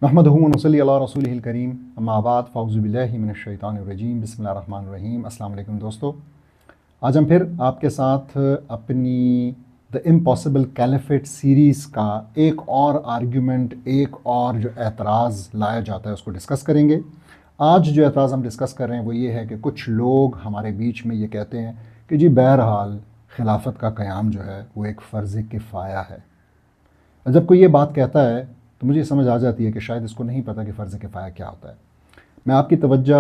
नहमदुहु व नसल्ली अला रसूलिहिल करीम अम्मा बाद फ़अऊज़ु बिल्लाहि मिनश शैतानिर रजीम बिस्मिल्लाहिर रहमानिर रहीम। अस्सलाम वालेकुम दोस्तों, आज हम फिर आपके साथ अपनी द इम्पॉसिबल कैलिफेट सीरीज़ का एक और आर्ग्यूमेंट, एक और जो एतराज़ लाया जाता है उसको डिस्कस करेंगे। आज जो एतराज़ हम डिस्कस कर रहे हैं वो ये है कि कुछ लोग हमारे बीच में ये कहते हैं कि जी बहरहाल खिलाफत का क़याम जो है वो एक फ़र्ज़ किफ़ाया है। जब कोई ये बात कहता है तो मुझे समझ आ जाती है कि शायद इसको नहीं पता कि फ़र्ज़ किफ़ाया क्या होता है। मैं आपकी तवज्जो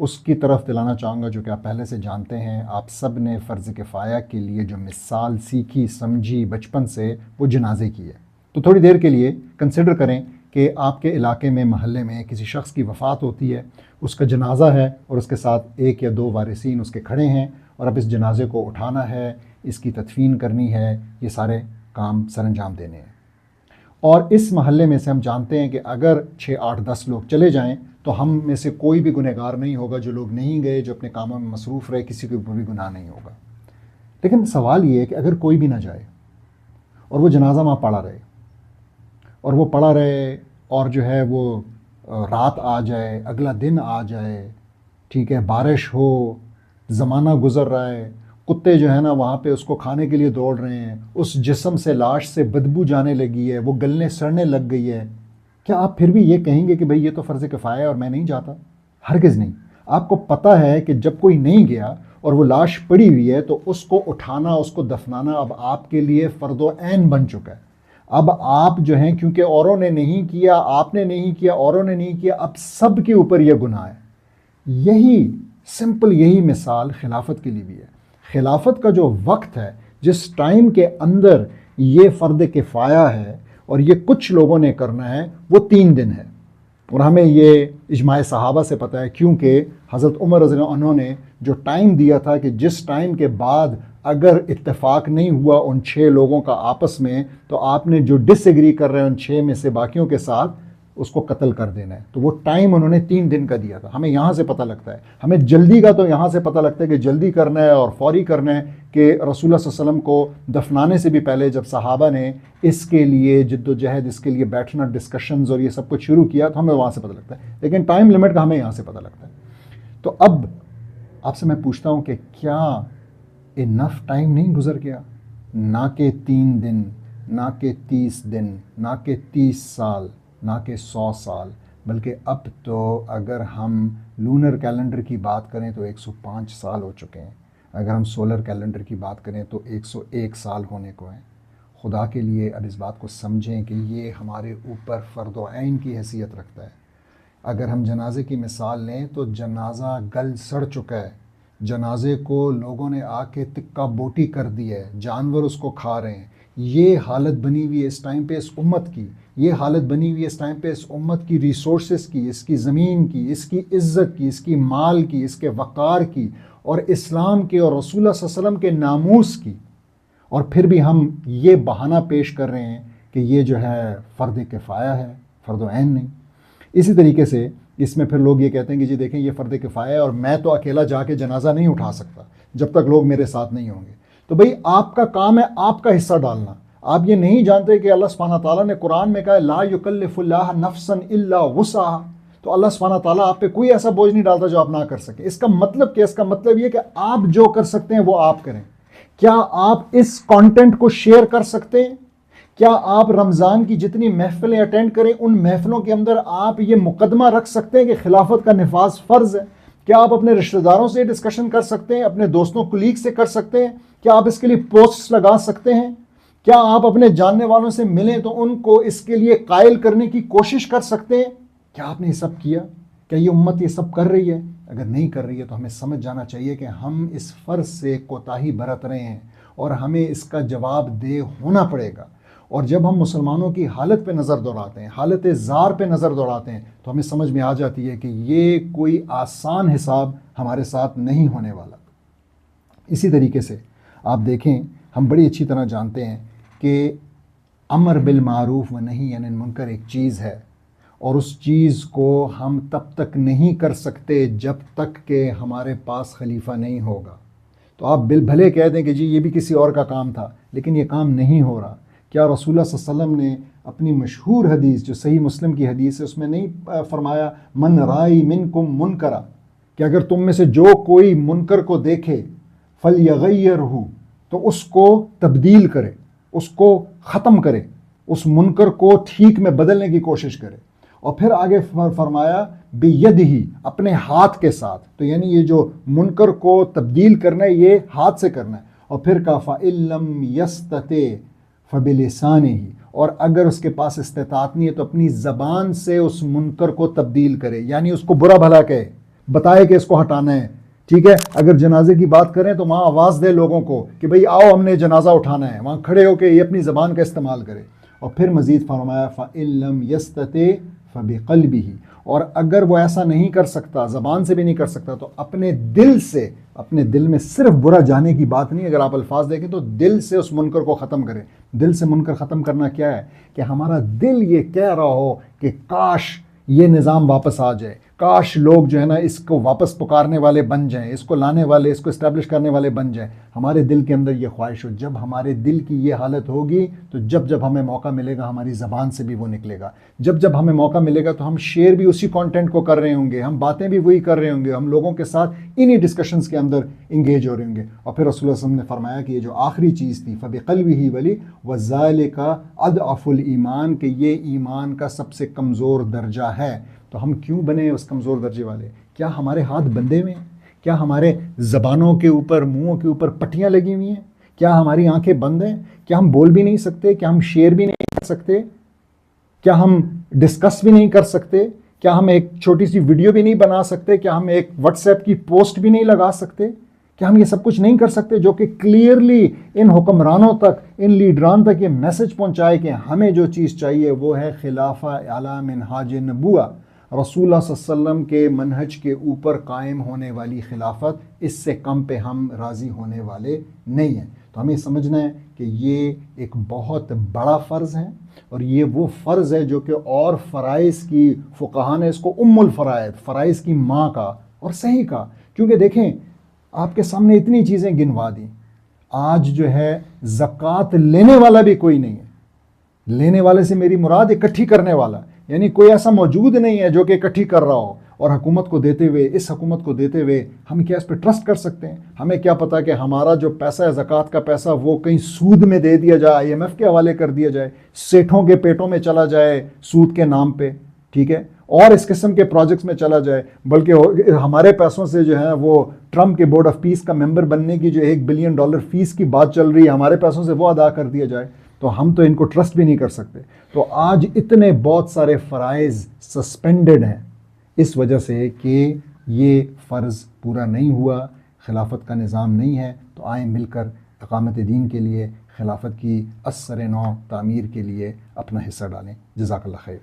उसकी तरफ दिलाना चाहूँगा जो कि आप पहले से जानते हैं। आप सब ने फ़र्ज़ किफ़ाया के लिए जो मिसाल सीखी समझी बचपन से, वो जनाजे की है। तो थोड़ी देर के लिए कंसिडर करें कि आपके इलाके में, महल्ले में किसी शख्स की वफ़ात होती है, उसका जनाजा है और उसके साथ एक या दो वारिसीन उसके खड़े हैं और अब इस जनाजे को उठाना है, इसकी तदफ़ीन करनी है, ये सारे काम सरअंजाम देने हैं। और इस महल्ले में से हम जानते हैं कि अगर 6, 8, 10 लोग चले जाएं तो हम में से कोई भी गुनहगार नहीं होगा। जो लोग नहीं गए, जो अपने कामों में मसरूफ़ रहे, किसी के ऊपर भी गुनाह नहीं होगा। लेकिन सवाल ये है कि अगर कोई भी ना जाए और वो जनाजा वहाँ पड़ा रहे और वो पड़ा रहे और जो है वो रात आ जाए, अगला दिन आ जाए, ठीक है, बारिश हो, ज़माना गुज़र रहा है, कुत्ते जो है ना वहाँ पे उसको खाने के लिए दौड़ रहे हैं, उस जिस्म से, लाश से बदबू जाने लगी है, वो गलने सड़ने लग गई है, क्या आप फिर भी ये कहेंगे कि भाई ये तो फ़र्ज़ किफ़ाया है और मैं नहीं जाता? हरगिज़ नहीं। आपको पता है कि जब कोई नहीं गया और वो लाश पड़ी हुई है तो उसको उठाना, उसको दफनाना अब आपके लिए फ़र्ज़ो ऐन बन चुका है। अब आप जो हैं, क्योंकि औरों ने नहीं किया, आपने नहीं किया, औरों ने नहीं किया, अब सब के ऊपर यह गुनाह है। यही सिंपल, यही मिसाल खिलाफत के लिए भी है। खिलाफत का जो वक्त है, जिस टाइम के अंदर ये फ़र्द किफ़ाया है और ये कुछ लोगों ने करना है, वो 3 दिन है। और हमें ये इजमाए सहाबा से पता है, क्योंकि हज़रत उमर रज़ियल्लाहु अन्हु ने जो टाइम दिया था कि जिस टाइम के बाद अगर इत्तेफाक नहीं हुआ उन 6 लोगों का आपस में, तो आपने जो डिसएग्री कर रहे हैं उन 6 में से बाकियों के साथ, उसको कत्ल कर देना है। तो वो टाइम उन्होंने 3 दिन का दिया था। हमें यहाँ से पता लगता है, हमें जल्दी का तो यहाँ से पता लगता है कि जल्दी करना है और फौरी करना है कि रसूलुल्लाह सल्लल्लाहु अलैहि वसल्लम को दफनाने से भी पहले जब सहाबा ने इसके लिए जिद्दोजहद, इसके लिए बैठना, डिस्कशंस और ये सब कुछ शुरू किया, तो हमें वहाँ से पता लगता है। लेकिन टाइम लिमिट का हमें यहाँ से पता लगता है। तो अब आपसे मैं पूछता हूँ कि क्या इनफ टाइम नहीं गुजर गया? ना कि 3 दिन, ना कि 30 दिन, ना कि 30 साल, ना कि 100 साल, बल्कि अब तो अगर हम लूनर कैलेंडर की बात करें तो 105 साल हो चुके हैं। अगर हम सोलर कैलेंडर की बात करें तो 101 साल होने को हैं। खुदा के लिए अब इस बात को समझें कि ये हमारे ऊपर फ़र्ज़ो ऐन की हैसियत रखता है। अगर हम जनाजे की मिसाल लें तो जनाजा गल सड़ चुका है। जनाजे को लोगों ने आके तिक्का बोटी कर दी है, जानवर उसको खा रहे हैं। ये हालत बनी हुई है इस टाइम पे इस उम्मत की, ये हालत बनी हुई है इस टाइम पे इस उम्मत की रिसोर्सेस की, इसकी ज़मीन की, इसकी इज़्ज़त की, इसकी माल की, इसके वक़ार की, और इस्लाम के और रसूलुल्लाह सल्लल्लाहु अलैहि वसल्लम के नामूस की। और फिर भी हम ये बहाना पेश कर रहे हैं कि ये जो है फ़र्द किफ़ाया है, फ़र्ज़ो ऐन नहीं। इसी तरीके से इसमें फिर लोग ये कहते हैं कि जी देखें ये फ़र्द किफ़ाया है और मैं तो अकेला जाके जनाजा नहीं उठा सकता जब तक लोग मेरे साथ नहीं होंगे। तो भाई आपका काम है आपका हिस्सा डालना। आप ये नहीं जानते कि अल्लाह सुब्हानहू तआला ने कुरान में कहा ला युकल्लिफुल्लाह नफ्सन इल्ला वुसअहा। तो अल्लाह सुब्हानहू तआला आप पे कोई ऐसा बोझ नहीं डालता जो आप ना कर सकें। इसका मतलब क्या? इसका मतलब ये कि आप जो कर सकते हैं वो आप करें। क्या आप इस कंटेंट को शेयर कर सकते हैं? क्या आप रमज़ान की जितनी महफिलें अटेंड करें उन महफिलों के अंदर आप ये मुकदमा रख सकते हैं कि खिलाफत का निफाज फ़र्ज़ है? क्या आप अपने रिश्तेदारों से डिस्कशन कर सकते हैं, अपने दोस्तों कुलीग से कर सकते हैं? क्या आप इसके लिए पोस्ट्स लगा सकते हैं? क्या आप अपने जानने वालों से मिलें तो उनको इसके लिए कायल करने की कोशिश कर सकते हैं? क्या आपने ये सब किया? क्या ये उम्मत ये सब कर रही है? अगर नहीं कर रही है तो हमें समझ जाना चाहिए कि हम इस फ़र्ज़ से कोताही बरत रहे हैं और हमें इसका जवाब दे होना पड़ेगा। और जब हम मुसलमानों की हालत पे नज़र दौड़ाते हैं, हालत ज़ार पे नज़र दौड़ाते हैं, तो हमें समझ में आ जाती है कि ये कोई आसान हिसाब हमारे साथ नहीं होने वाला। इसी तरीके से आप देखें, हम बड़ी अच्छी तरह जानते हैं कि अमर बिल मारूफ व नही अनिल मुनकर एक चीज़ है और उस चीज़ को हम तब तक नहीं कर सकते जब तक कि हमारे पास खलीफा नहीं होगा। तो आप भले कह दें कि जी ये भी किसी और का काम था, लेकिन ये काम नहीं हो रहा। क्या रसूलुल्लाह सल्लल्लाहु अलैहि वसल्लम ने اپنی مشہور حدیث جو صحیح مسلم کی حدیث ہے اس میں نہیں فرمایا من رائی منکم منکرا کہ اگر تم میں سے جو کوئی منکر کو دیکھے فلیغیرہ تو اس کو تبدیل کرے، اس کو ختم کرے، اس منکر کو ٹھیک میں بدلنے کی کوشش کرے. اور پھر آگے فرمایا بیدہ اپنے ہاتھ کے ساتھ، تو یعنی یہ جو منکر کو تبدیل کرنا ہے یہ ہاتھ سے کرنا ہے. اور پھر کہا فَإِن لَّمْ يَسْتَطِعْ فَبِلِسَانِهِ اور اگر اس کے پاس استطاعت نہیں ہے تو اپنی زبان سے اس منکر کو تبدیل کرے، یعنی اس کو برا بھلا کہے، بتائے کہ اس کو ہٹانا ہے. ٹھیک ہے، اگر جنازے کی بات کریں تو وہاں آواز دے لوگوں کو کہ بھئی آؤ ہم نے جنازہ اٹھانا ہے، وہاں کھڑے ہو کے یہ اپنی زبان کا استعمال کرے. اور پھر مزید فرمایا فَإِن لَّمْ يَسْتَطِعْ فَبِقَلْبِهِ اور اگر وہ ایسا نہیں کر سکتا، زبان سے بھی نہیں کر سکتا، تو اپنے دل سے، اپنے دل میں صرف برا جانے کی بات نہیں، اگر آپ الفاظ دیکھیں تو دل سے اس منکر کو ختم کرے. دل سے منکر ختم کرنا کیا ہے کہ ہمارا دل یہ کہہ رہا ہو کہ کاش یہ نظام واپس آ جائے، کاش لوگ جو ہے نا اس کو واپس پکارنے والے بن جائیں، اس کو لانے والے، اس کو اسٹیبلش کرنے والے بن جائیں. ہمارے دل کے اندر یہ خواہش ہو. جب ہمارے دل کی یہ حالت ہوگی تو جب ہمیں موقع ملے گا ہماری زبان سے بھی وہ نکلے گا. جب ہمیں موقع ملے گا تو ہم شیئر بھی اسی کانٹینٹ کو کر رہے ہوں گے، ہم باتیں بھی وہی کر رہے ہوں گے، ہم لوگوں کے ساتھ انہی ڈسکشنز کے اندر انگیج ہو رہے ہوں گے. اور پھر رسول اللہ صلی اللہ علیہ وسلم نے فرمایا کہ یہ جو آخری چیز تھی فَبِقَلْبِهِ ولی وَذَلِكَ أَضْعَفُ الْإِيمَانِ کہ یہ ایمان کا سب سے کمزور درجہ ہے. تو ہم کیوں بنے اس کمزور درجے والے؟ کیا ہمارے ہاتھ بندھے ہوئے ہیں؟ کیا ہمارے زبانوں کے اوپر، منہوں کے اوپر پٹیاں لگی ہوئی ہیں؟ کیا ہماری آنکھیں بند ہیں؟ کیا ہم بول بھی نہیں سکتے؟ کیا ہم شیئر بھی نہیں کر سکتے؟ کیا ہم ڈسکس بھی نہیں کر سکتے؟ کیا ہم ایک چھوٹی سی ویڈیو بھی نہیں بنا سکتے؟ کیا ہم ایک واٹس ایپ کی پوسٹ بھی نہیں لگا سکتے؟ کیا ہم یہ سب کچھ نہیں کر سکتے جو کہ کلیئرلی ان حکمرانوں تک، ان لیڈران تک یہ میسج پہنچائے کہ ہمیں جو چیز چاہیے وہ ہے خلافہ اعلی منہاج نبوہ، رسول اللہ صلی اللہ علیہ وسلم کے منہج کے اوپر قائم ہونے والی خلافت، اس سے کم پہ ہم راضی ہونے والے نہیں ہیں. تو ہمیں سمجھنا ہے کہ یہ ایک بہت بڑا فرض ہے، اور یہ وہ فرض ہے جو کہ اور فرائض کی فقہا نے اس کو ام الفرائض، فرائض کی ماں کا اور صحیح کا. کیونکہ دیکھیں آپ کے سامنے اتنی چیزیں گنوا دیں، آج جو ہے زکوٰۃ لینے والا بھی کوئی نہیں ہے. لینے والے سے میری مراد اکٹھی کرنے والا، یعنی کوئی ایسا موجود نہیں ہے جو کہ اکٹھی کر رہا ہو. اور حکومت کو دیتے ہوئے، اس حکومت کو دیتے ہوئے ہم کیا اس پہ ٹرسٹ کر سکتے ہیں؟ ہمیں کیا پتا کہ ہمارا جو پیسہ ہے زکوٰۃ کا پیسہ وہ کہیں سود میں دے دیا جائے، IMF کے حوالے کر دیا جائے، سیٹھوں کے پیٹوں میں چلا جائے سود کے نام پہ، ٹھیک ہے، اور اس قسم کے پروجیکٹس میں چلا جائے. بلکہ ہمارے پیسوں سے جو ہے وہ ٹرمپ کے بورڈ آف پیس کا ممبر بننے کی جو $1 بلین فیس کی بات چل رہی ہے، ہمارے پیسوں سے وہ ادا کر دیا جائے، تو ہم تو ان کو ٹرسٹ بھی نہیں کر سکتے. تو آج اتنے بہت سارے فرائض سسپینڈڈ ہیں اس وجہ سے کہ یہ فرض پورا نہیں ہوا، خلافت کا نظام نہیں ہے. تو آئیں مل کر اقامت دین کے لیے، خلافت کی اثر نو تعمیر کے لیے اپنا حصہ ڈالیں. جزاک اللہ خیر.